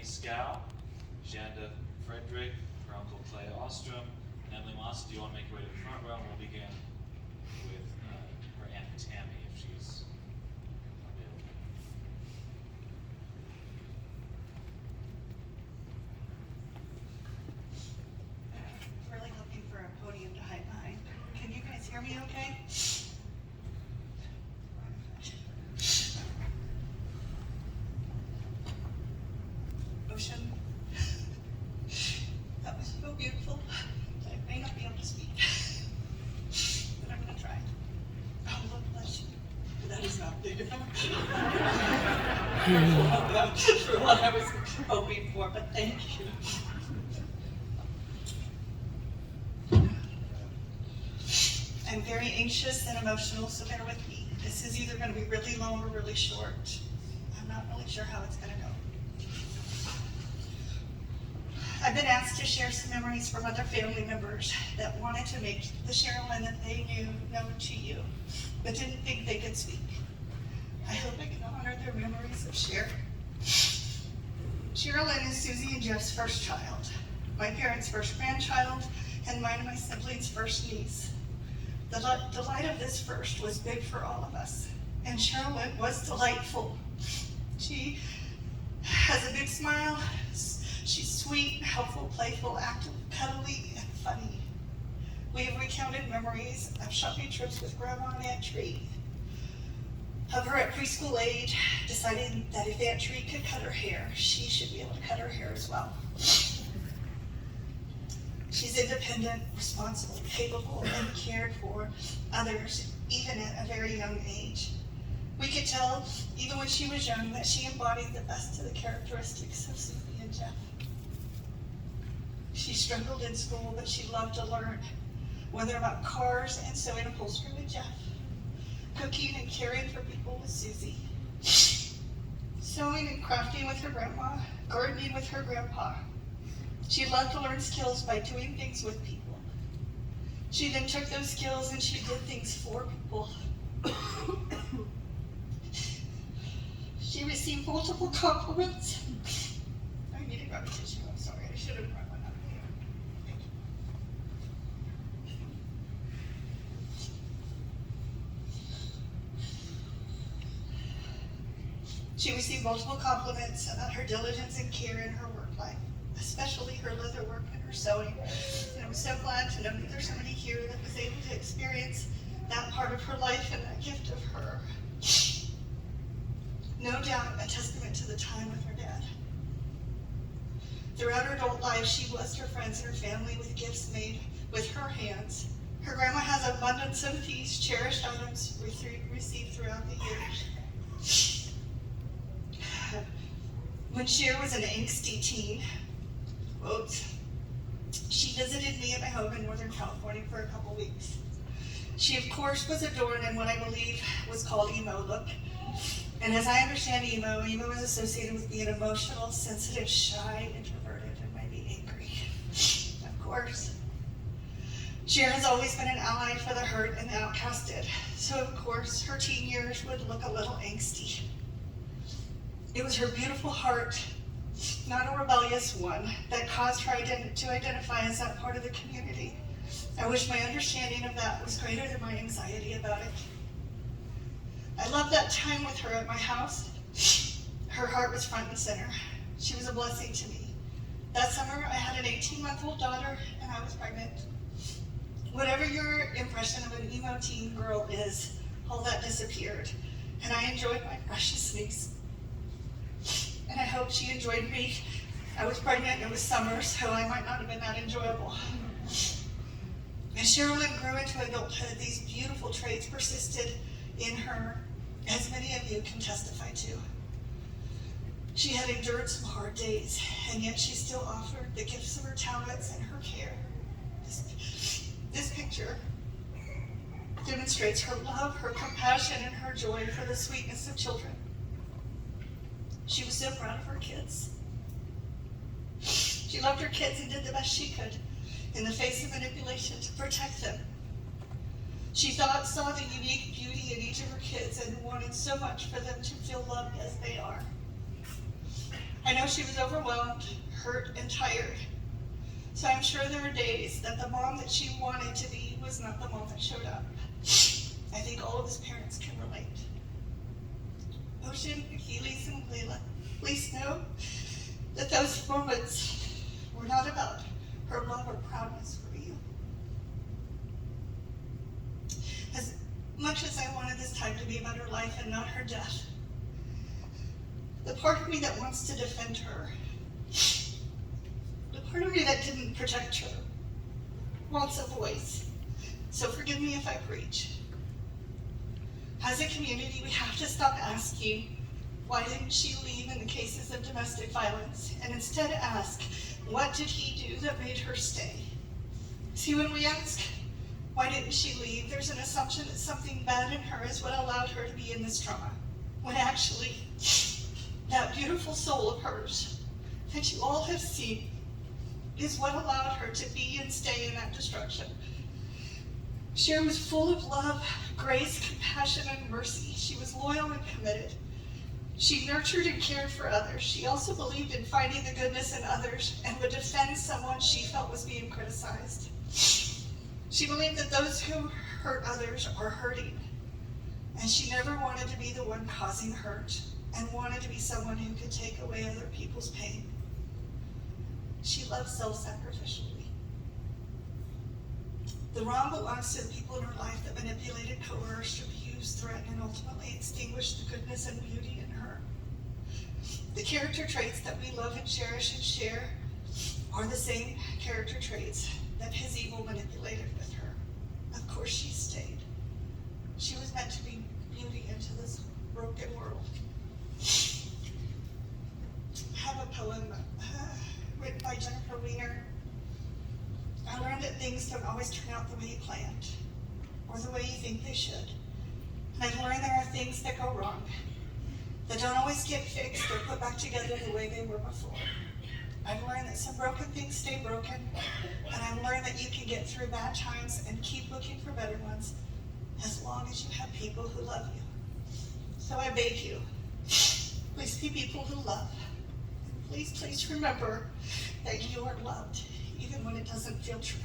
Scow, Janda Frederick, her uncle Clay Ostrom, and Emily Moss. Do you want to make your way to the front row? And we'll begin with her Aunt Tammy, if she's available. Really looking for a podium to hide behind. Can you guys hear me okay? Ocean, that was so beautiful. I may not be able to speak, but I'm gonna try. Oh, Lord bless you. That is not big enough. For what I was hoping for, but thank you. I'm very anxious and emotional, so bear with me. This is either going to be really long or really short. I'm not really sure how it's going to go. I've been asked to share some memories from other family members that wanted to make the Sherilyn that they knew known to you, but didn't think they could speak. I hope I can honor their memories of Cher. Sherilyn is Susie and Jeff's first child, my parents' first grandchild, and mine and my siblings' first niece. The delight of this first was big for all of us, and Sherilyn was delightful. She has a big smile. She's sweet, helpful, playful, active, cuddly, and funny. We have recounted memories of shopping trips with Grandma and Aunt Tree, of her at preschool age, deciding that if Aunt Tree could cut her hair, she should be able to cut her hair as well. She's independent, responsible, capable, and cared for others, even at a very young age. We could tell, even when she was young, that she embodied the best of the characteristics of Susie and Jeff. She struggled in school, but she loved to learn, whether about cars and sewing upholstery with Jeff, cooking and caring for people with Susie, sewing and crafting with her grandma, gardening with her grandpa. She loved to learn skills by doing things with people. She then took those skills and she did things for people. She received multiple compliments. I need to grab a tissue, I'm sorry, I should have brought one up here. Thank you. She received multiple compliments about her diligence and care in her work life, especially her leather work and her sewing. And I'm so glad to know that there's somebody here that was able to experience that part of her life and that gift of her. No doubt a testament to the time with her dad. Throughout her adult life, she blessed her friends and her family with gifts made with her hands. Her grandma has an abundance of these cherished items received throughout the years. When Cher was an angsty teen, quote, she visited me at my home in Northern California for a couple weeks. She, of course, was adorned in what I believe was called emo look. And as I understand emo is associated with being emotional, sensitive, shy, introverted, and maybe angry. Of course. Cher has always been an ally for the hurt and the outcasted. So, of course, her teen years would look a little angsty. It was her beautiful heart, not a rebellious one, that caused her to identify as that part of the community. I wish my understanding of that was greater than my anxiety about it. I loved that time with her at my house. Her heart was front and center. She was a blessing to me. That summer, I had an 18-month-old daughter, and I was pregnant. Whatever your impression of an emo teen girl is, all that disappeared, and I enjoyed my precious niece. And I hope she enjoyed me. I was pregnant, it was summer, so I might not have been that enjoyable. As Sherilyn grew into adulthood, these beautiful traits persisted in her, as many of you can testify to. She had endured some hard days, and yet she still offered the gifts of her talents and her care. This picture demonstrates her love, her compassion, and her joy for the sweetness of children. She was so proud of her kids. She loved her kids and did the best she could in the face of manipulation to protect them. She saw the unique beauty in each of her kids and wanted so much for them to feel loved as they are. I know she was overwhelmed, hurt, and tired. So I'm sure there were days that the mom that she wanted to be was not the mom that showed up. I think all of us parents can relate. Ocean, Achilles, and Layla, please know that those moments were not about her love or proudness for you. As much as I wanted this time to be about her life and not her death, the part of me that wants to defend her, the part of me that didn't protect her, wants a voice. So forgive me if I preach. As a community, we have to stop asking, why didn't she leave in the cases of domestic violence, and instead ask, what did he do that made her stay? See, when we ask, why didn't she leave, there's an assumption that something bad in her is what allowed her to be in this trauma, when actually, that beautiful soul of hers that you all have seen is what allowed her to be and stay in that destruction. She was full of love, grace, compassion, and mercy. She was loyal and committed. She nurtured and cared for others. She also believed in finding the goodness in others and would defend someone she felt was being criticized. She believed that those who hurt others are hurting, and she never wanted to be the one causing hurt and wanted to be someone who could take away other people's pain. She loved self-sacrificially. The wrong belongs to the people in her life that manipulated, coerced, abused, threatened, and ultimately extinguished the goodness and beauty in her. The character traits that we love and cherish and share are the same character traits that his evil manipulated with her. Of course she stayed. She was meant to be beauty into this broken world. I have a poem written by Jennifer Weiner. I learned that things don't always turn out the way you planned or the way you think they should. And I've learned there are things that go wrong that don't always get fixed or put back together the way they were before. I've learned that some broken things stay broken, and I've learned that you can get through bad times and keep looking for better ones as long as you have people who love you. So I beg you, please be people who love. And please remember that you are loved, even when it doesn't feel true.